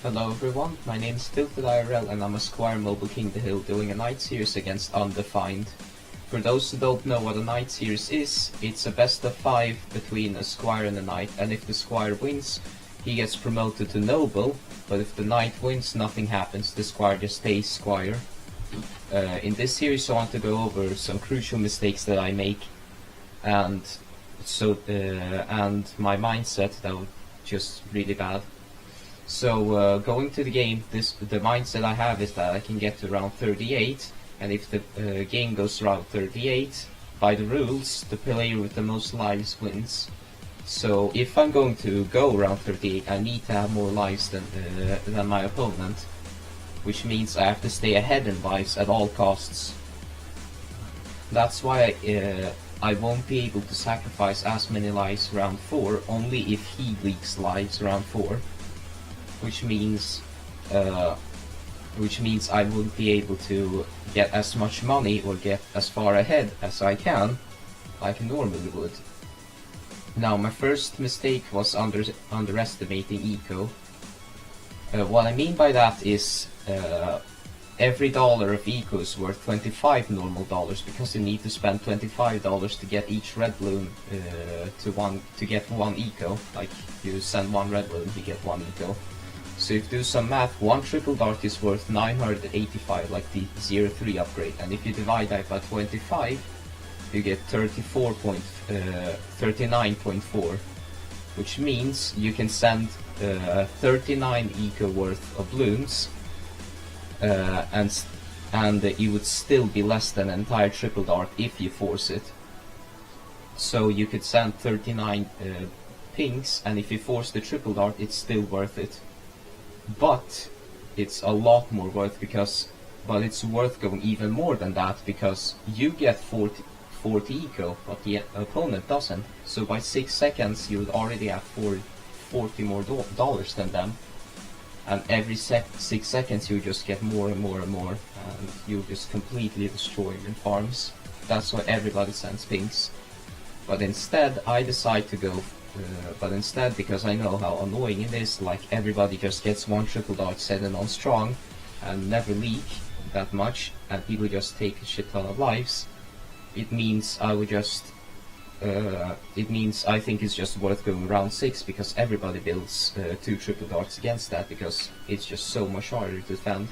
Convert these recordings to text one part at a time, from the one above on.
Hello everyone, my name is Tilted IRL and I'm a Squire Mobile King the Hill doing a night series against Undefined. For those who don't know what a night series is, it's a best of 5 between a Squire and a Knight, and if the Squire wins, he gets promoted to Noble, but if the Knight wins, nothing happens, the Squire just stays Squire. In this series I want to go over some crucial mistakes that I make, and my mindset that was just really bad. So going to the game, the mindset I have is that I can get to round 38, and if the game goes round 38, by the rules, the player with the most lives wins. So if I'm going to go round 38, I need to have more lives than my opponent, which means I have to stay ahead in lives at all costs. That's why I won't be able to sacrifice as many lives round 4, only if he leaks lives round 4. Which means I wouldn't be able to get as much money or get as far ahead as I can, like I normally would. Now, my first mistake was underestimating eco. What I mean by that is every dollar of eco is worth 25 normal dollars, because you need to spend $25 to get each red balloon to get 1 eco. Like, you send 1 red balloon, you get 1 eco. So if you do some math, 1 triple dart is worth 985, like the 03 upgrade, and if you divide that by 25, you get 39.4, which means you can send 39 eco worth of balloons, and you would still be less than an entire triple dart if you force it. So you could send 39 pings, and if you force the triple dart, it's still worth it. But it's a lot more worth but it's worth going even more than that, because you get 40 eco, but the opponent doesn't. So by 6 seconds you would already have 40 more dollars than them, and every 6 seconds you just get more and more and more, and you just completely destroy your farms. That's why everybody sends pings. But instead I decide to go because I know how annoying it is, like everybody just gets 1 triple dart set in on strong and never leak that much, and people just take a shit ton of lives. It means I think it's just worth going round 6, because everybody builds 2 triple darts against that, because it's just so much harder to defend.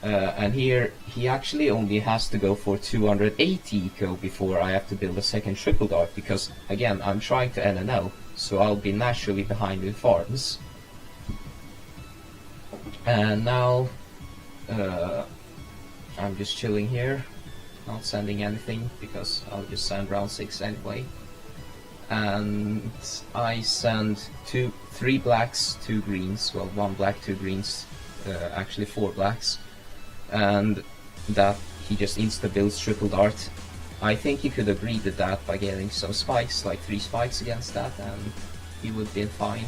And here he actually only has to go for 280 eco before I have to build a second triple dart, because again I'm trying to NNL, so I'll be naturally behind in farms. And now I'm just chilling here, not sending anything, because I'll just send round 6 anyway. And I send 3 blacks, 2 greens, well 1 black, 2 greens, actually 4 blacks. And that he just insta-builds triple dart. I think he could agree to that by getting some spikes, like 3 spikes against that, and he would be fine.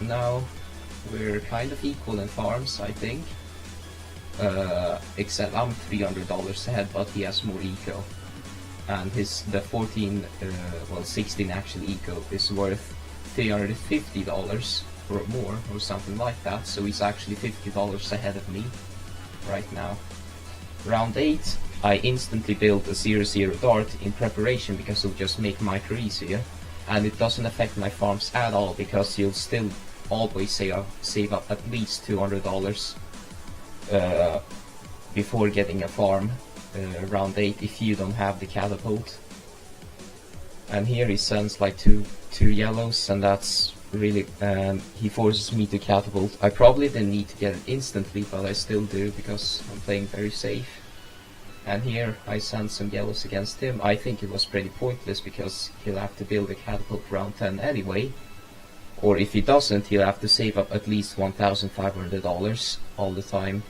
Now we're kind of equal in farms, I think. Except I'm $300 ahead, but he has more eco, and the 16 actually eco is worth $350 or more, or something like that, so he's actually $50 ahead of me right now. Round 8, I instantly build a 0-0 dart in preparation, because it'll just make my career easier, and it doesn't affect my farms at all, because you'll still always save up at least $200 before getting a farm round 8 if you don't have the catapult. And here he sends like two yellows, and that's really, he forces me to catapult. I probably didn't need to get it instantly, but I still do, because I'm playing very safe. And here I send some yellows against him. I think it was pretty pointless, because he'll have to build a catapult round 10 anyway, or if he doesn't, he'll have to save up at least $1,500 all the time,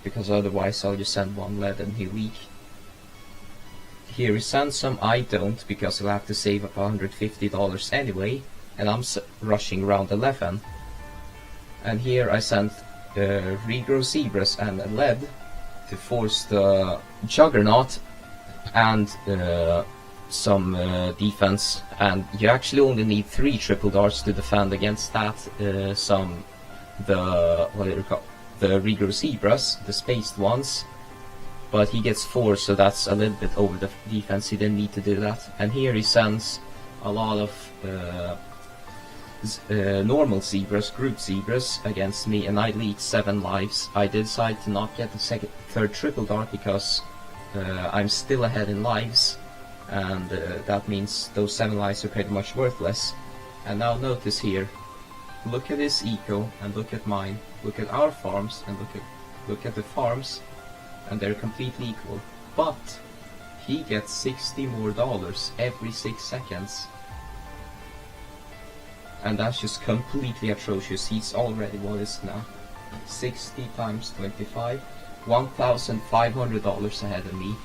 because otherwise I'll just send 1 lead and he'll leak. Here he sends some, I don't, because he'll have to save up $150 anyway, and I'm rushing round 11. And here I sent regrow zebras and a lead to force the juggernaut and some defense, and you actually only need 3 triple darts to defend against that. The Regal Zebras, the spaced ones, but he gets 4, so that's a little bit over the defense. He didn't need to do that. And here he sends a lot of normal zebras, group zebras against me, and I leak 7 lives. I decide to not get the third triple dart because I'm still ahead in lives, and that means those 7 lives are pretty much worthless. And now notice here, look at his eco and look at mine, look at our farms and look at the farms, and they're completely equal. But he gets $60 more every 6 seconds. And that's just completely atrocious. He's already, what is it now? 60 times 25, $1,500 ahead of me.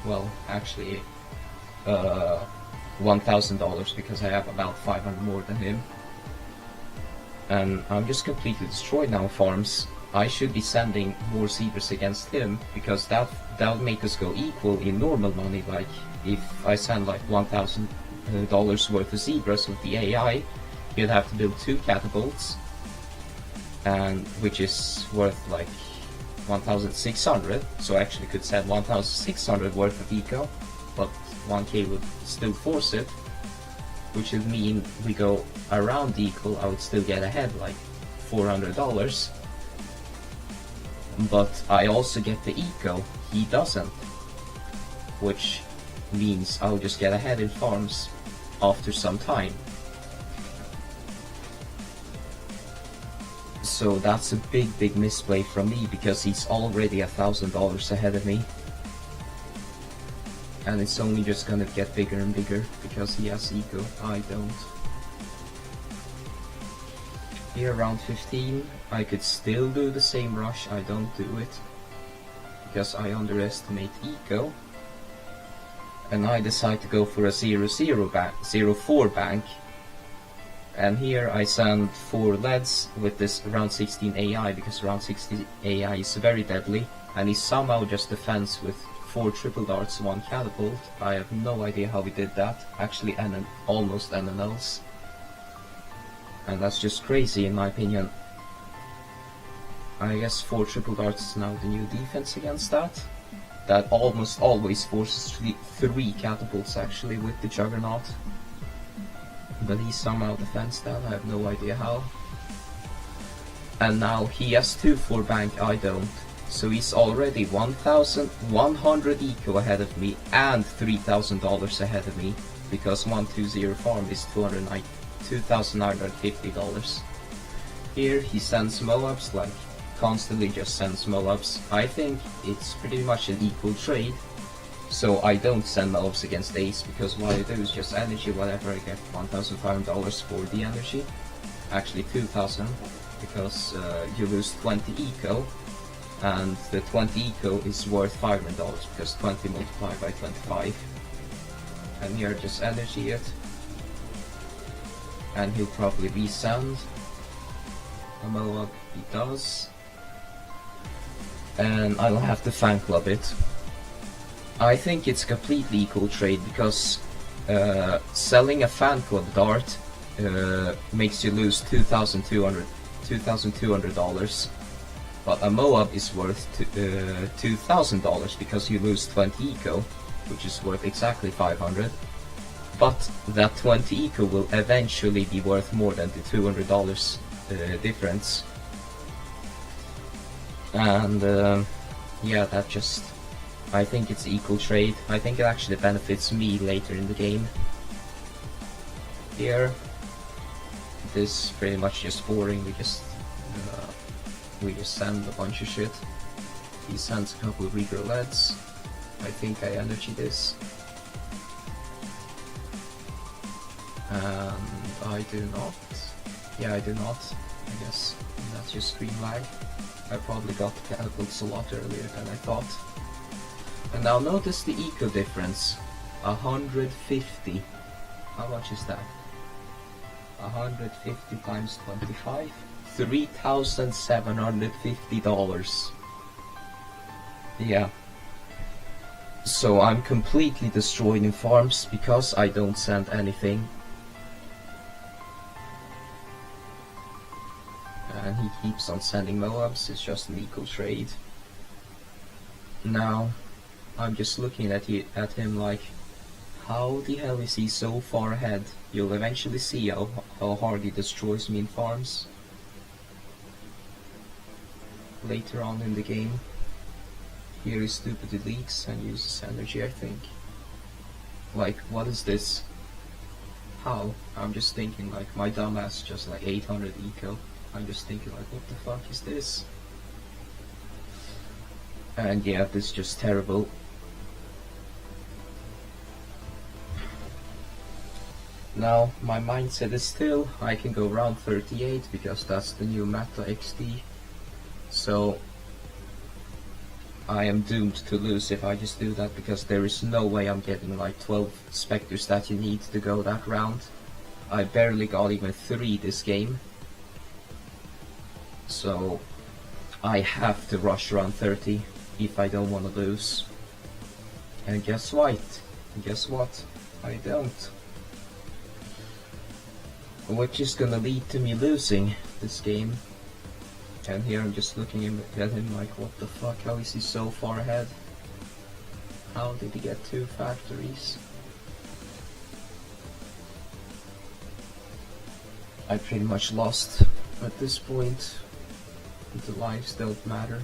Well, actually, $1,000 because I have about 500 more than him. And I'm just completely destroyed now, farms. I should be sending more zebras against him because that would make us go equal in normal money. Like if I send like $1,000 worth of zebras with the AI, you'd have to build 2 catapults, and which is worth like 1,600. So I actually could send 1,600 worth of eco, but 1k would still force it, which would mean we go around equal. I would still get ahead like $400, but I also get the eco. He doesn't, which means I'll just get ahead in farms after some time. So that's a big misplay from me because he's already $1,000 ahead of me. And it's only just gonna get bigger and bigger because he has eco, I don't. Here around 15, I could still do the same rush. I don't do it because I underestimate eco. And I decide to go for a 0-0 bank, 0-4 bank. And here I send 4 leads with this round 16 AI because round 16 AI is very deadly, and he somehow just defends with 4 triple darts, 1 catapult. I have no idea how he did that. Actually, almost NNLs. And that's just crazy in my opinion. I guess 4 triple darts is now the new defense against that. That almost always forces 3 catapults actually with the Juggernaut. But he somehow defends that, I have no idea how. And now he has 2-4 bank, I don't. So he's already 1,100 eco ahead of me and $3,000 ahead of me, because 120 farm is $2,950. Here he sends Moabs, like constantly just sends Moabs. I think it's pretty much an equal trade. So I don't send Moabs against Ace, because what I do is just energy whatever. I get $1,500 for the energy. Actually 2,000, because you lose 20 eco, and the 20 eco is worth $500 because 20 multiplied by 25. And here just energy it, and he'll probably resend a Moab. He does, and I'll have to fan club it. I think it's a completely equal trade because selling a fan club dart makes you lose $2,200, but a Moab is worth $2,000 because you lose 20 eco, which is worth exactly 500. But that 20 eco will eventually be worth more than the $200 difference. And yeah, that just, I think it's equal trade. I think it actually benefits me later in the game. Here, this is pretty much just boring. We just send a bunch of shit. He sends a couple of Reaper leads. I think I energy this. And I do not. Yeah, I do not. I guess that's just screen lag. I probably got the catapults a lot earlier than I thought. And now notice the eco difference. 150. How much is that? 150 times 25. $3,750. Yeah. So I'm completely destroyed in farms because I don't send anything. And he keeps on sending Moabs, it's just an equal trade. Now, I'm just looking at him like, how the hell is he so far ahead? You'll eventually see how hard he destroys me in farms later on in the game. Here he stupidly leaks and uses energy, I think. Like, what is this? How? I'm just thinking like, my dumbass just like 800 eco. I'm just thinking like, what the fuck is this? And yeah, this is just terrible. Now, my mindset is still, I can go round 38 because that's the new meta XD. So, I am doomed to lose if I just do that, because there is no way I'm getting like 12 specters that you need to go that round. I barely got even 3 this game. So, I have to rush around 30 if I don't want to lose. And guess what? Guess what? I don't. Which is gonna lead to me losing this game. And here I'm just looking at him like, what the fuck, how is he so far ahead? How did he get 2 factories? I pretty much lost at this point. The lives don't matter.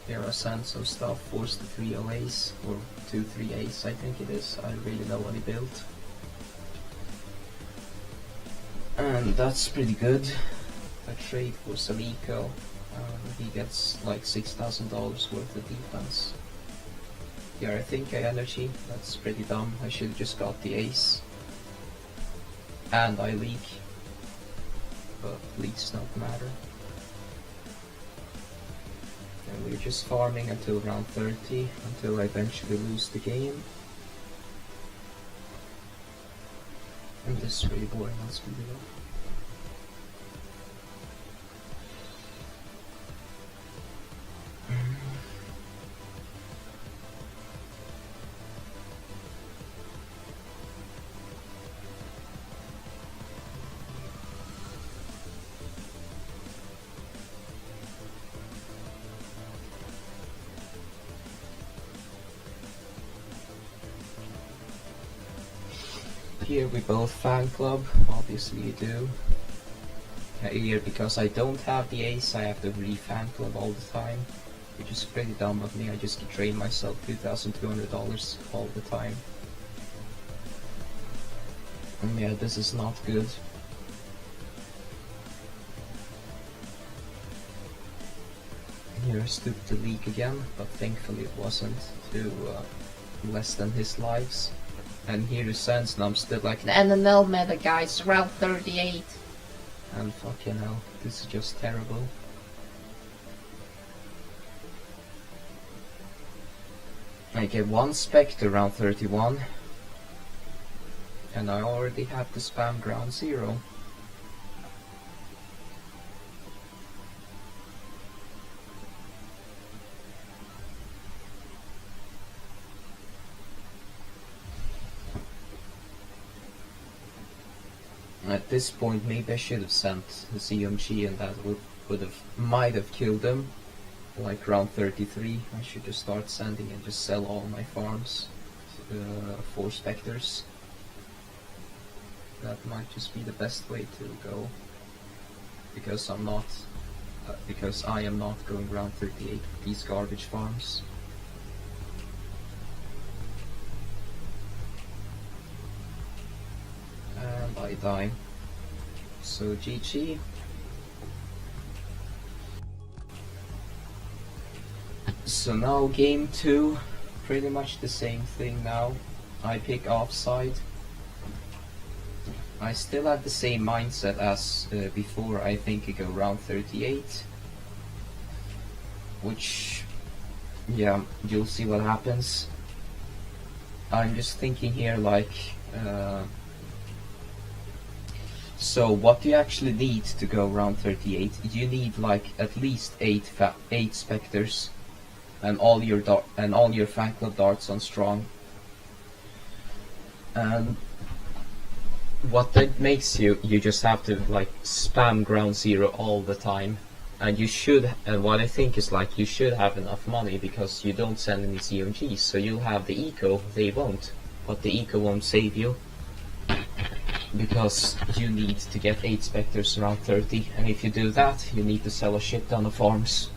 Here I sent some stuff, force the 3 ace, or 2-3 ace I think it is, I don't really know what he built. And that's pretty good. A trade for some eco. He gets like $6,000 worth of defense. Yeah, I think I energy. That's pretty dumb. I should have just got the ace. And I leak. But leaks don't matter. And we're just farming until round 30, until I eventually lose the game. And this is really boring, let's be real. Here we both fan club, obviously you do. Here, because I don't have the ace, I have to re-fan club all the time, which is pretty dumb of me. I just drain myself $2,200 all the time. And yeah, this is not good. Here I stooped to leak again, but thankfully it wasn't to less than his lives. And here he sends, and I'm still like, NNL meta guys, round 38. And fucking hell, this is just terrible. I get 1 Spectre round 31. And I already have to spam ground 0. At this point, maybe I should have sent the CMG, and that might have killed him. Like round 33, I should just start sending and just sell all my farms for specters. That might just be the best way to go, because I am not going round 38 with these garbage farms. And I die. So GG. So now game 2, pretty much the same thing now. I pick offside. I still have the same mindset as before. I think I go round 38. Which, yeah, you'll see what happens. I'm just thinking here like, so what do you actually need to go round 38? You need like at least 8 specters. and all your fan club darts on strong. And what that makes you just have to like spam ground zero all the time. And you should, and what I think is like you should have enough money because you don't send any COGs, so you'll have the eco, they won't, but the eco won't save you because you need to get 8 specters around 30, and if you do that you need to sell a shit ton of farms.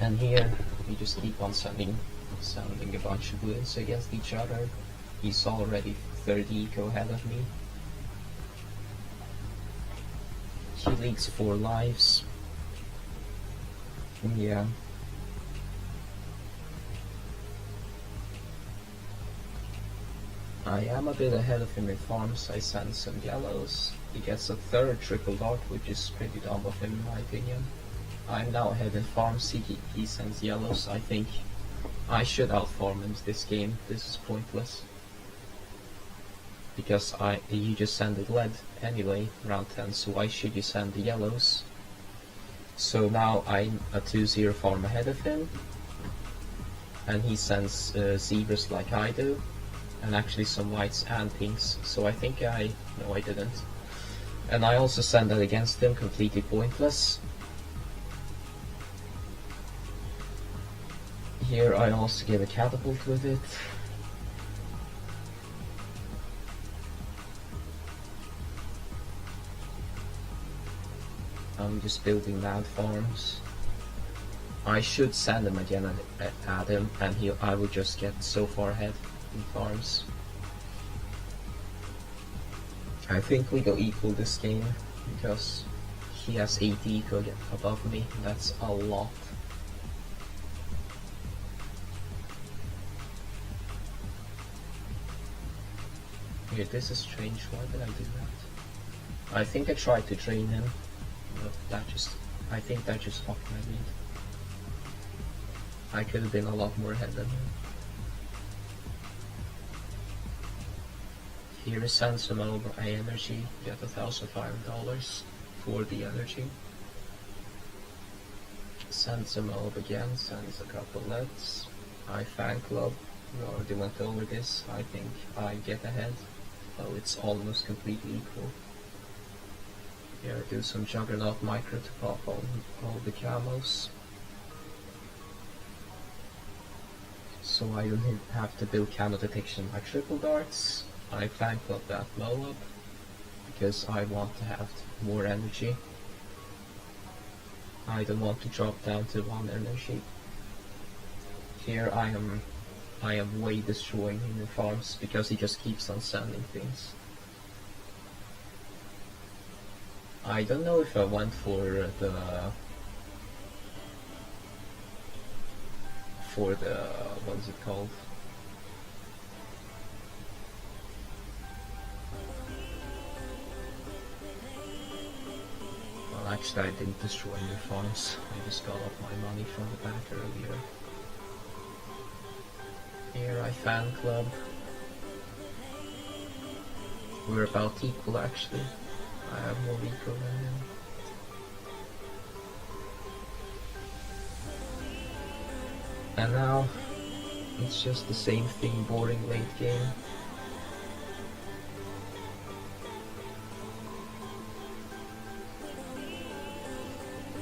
And here we just keep on sending a bunch of wins against each other. He's already 30 eco ahead of me. He leads 4 lives. Yeah. I am a bit ahead of him in farms. I send some yellows. He gets a 3rd triple dart, which is pretty dumb of him in my opinion. I'm now ahead in farms. He sends yellows. I think I should outfarm him this game. This is pointless. Because you just send it lead anyway, round 10, so why should you send the yellows? So now I'm a 2-0 farm ahead of him, and he sends zebras like I do, and actually some whites and pinks, so I think no I didn't. And I also send that against him, completely pointless. Here I also get a catapult with it. I'm just building land farms. I should send him again at him, and I will just get so far ahead in farms. I think we go equal this game because he has 80 eco above me. That's a lot. Here, this is strange. Why did I do that? I think I tried to drain him. But I think that just fucked my lead. I could have been a lot more ahead than him. Here is send some over energy, get $1,500 for the energy. Send some over again, sends a couple leads. I fan club, we already went over this. I think I get ahead. Oh, it's almost completely equal. Here, do some Juggernaut micro to pop all the camos. So I don't have to build camo detection by triple darts. I fan club that low up because I want to have more energy. I don't want to drop down to 1 energy. Here I am way destroying him in farms because he just keeps on sending things. I don't know if I went for the what is it called? Well, actually I didn't destroy any farms. I just got off my money from the back earlier. Here I fan club. We're about equal actually. I have more eco than him. And now it's just the same thing, boring late game.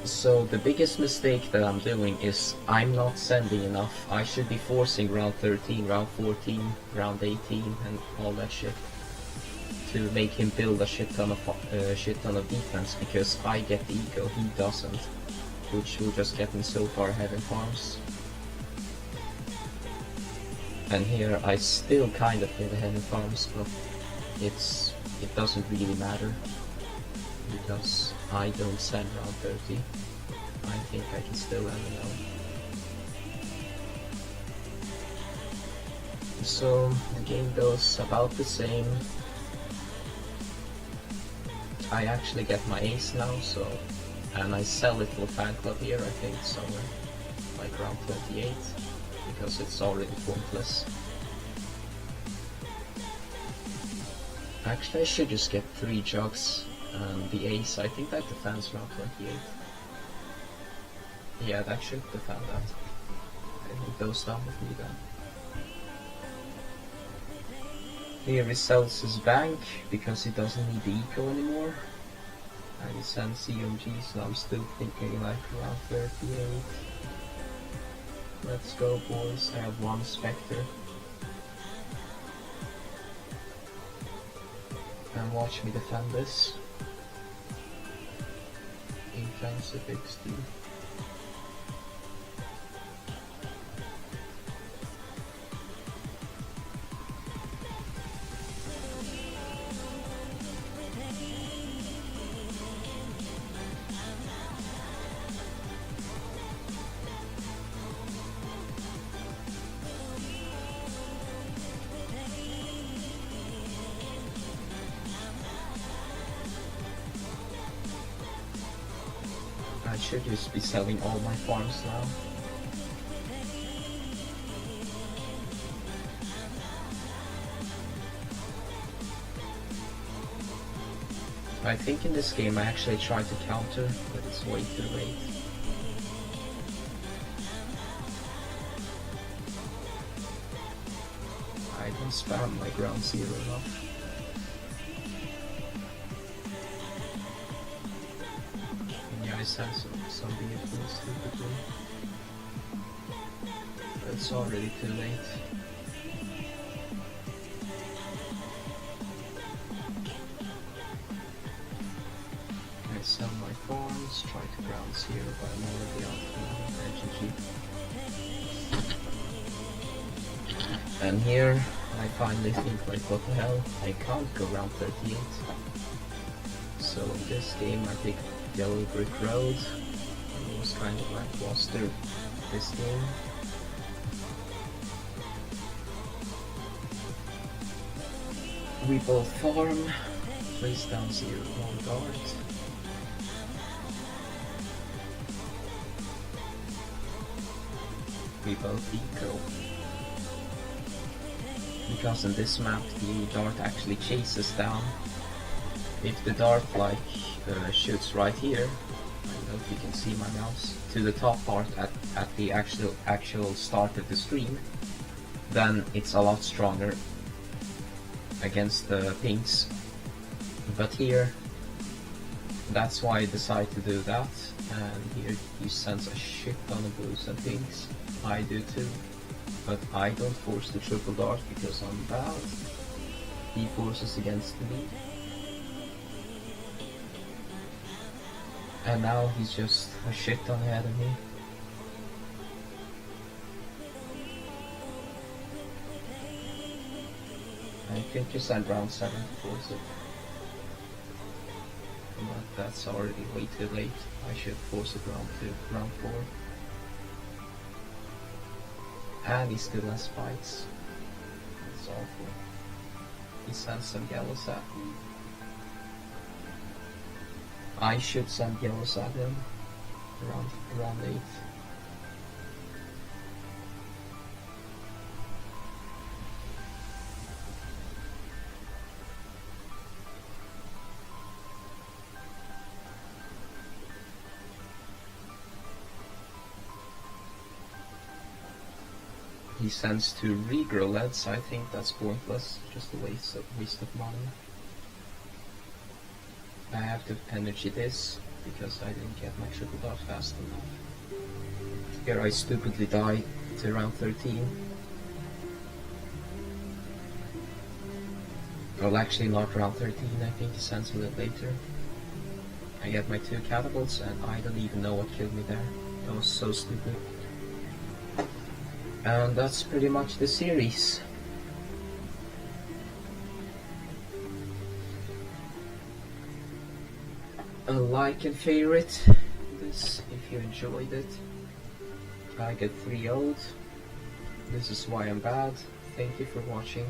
So the biggest mistake that I'm doing is I'm not sending enough. I should be forcing round 13, round 14, round 18 and all that shit to make him build a shit ton of defense, because I get the eco, he doesn't, which will just get me so far ahead in farms. And here I still kind of get ahead in farms, but it doesn't really matter because I don't send round 30. I think I can still end it out. So the game goes about the same. I actually get my ace now, so, and I sell it for fan club here, I think somewhere like around 28, because it's already pointless. Actually I should just get 3 jugs and the ace. I think that defends round 28. Yeah, that should defend that. And he goes down with me then. Here he sells his bank because he doesn't need the eco anymore. And he sends CMG, so I'm still thinking like around 38. Let's go, boys. I have one Spectre. And watch me defend this. Offensive XD. I should just be selling all my farms now. I think in this game I actually tried to counter, but it's way too late. I don't spam my ground zero enough. Some vehicles stupidly. It's already too late. I sell my farms, try to ground zero, but I'm already out of energy. And here I finally think like, what the hell, I can't go round 38. So in this game I picked Yellow Brick Road. It was kind of like Foster this game. We both farm, place down 0-1 guard. We both eco. Because in this map the dart actually chases down. If the dart like shoots right here, I don't know if you can see my mouse, to the top part at the actual start of the screen, then it's a lot stronger against the pinks. But here, that's why I decided to do that, and here he sends a shit ton of blues and pinks. I do too, but I don't force the triple dart because I'm bad. He forces against me. And now he's just a shit ton ahead of me. I think you send round 7 to force it. But that's already way too late. I should force it round 2, round 4. And he still has spikes. It's awful. He sends some yellows at me. I should send yellows at him around 8. He sends to regrow leads. I think that's pointless, just a waste of money. I have to energy this because I didn't get my triple dart fast enough. Here I stupidly die to round 13. Well, actually not round 13, I think he sends a little later. I get my 2 catapults and I don't even know what killed me there. That was so stupid. And that's pretty much the series. A like and favorite this if you enjoyed it. I get 3 0'd. This is why I'm bad. Thank you for watching.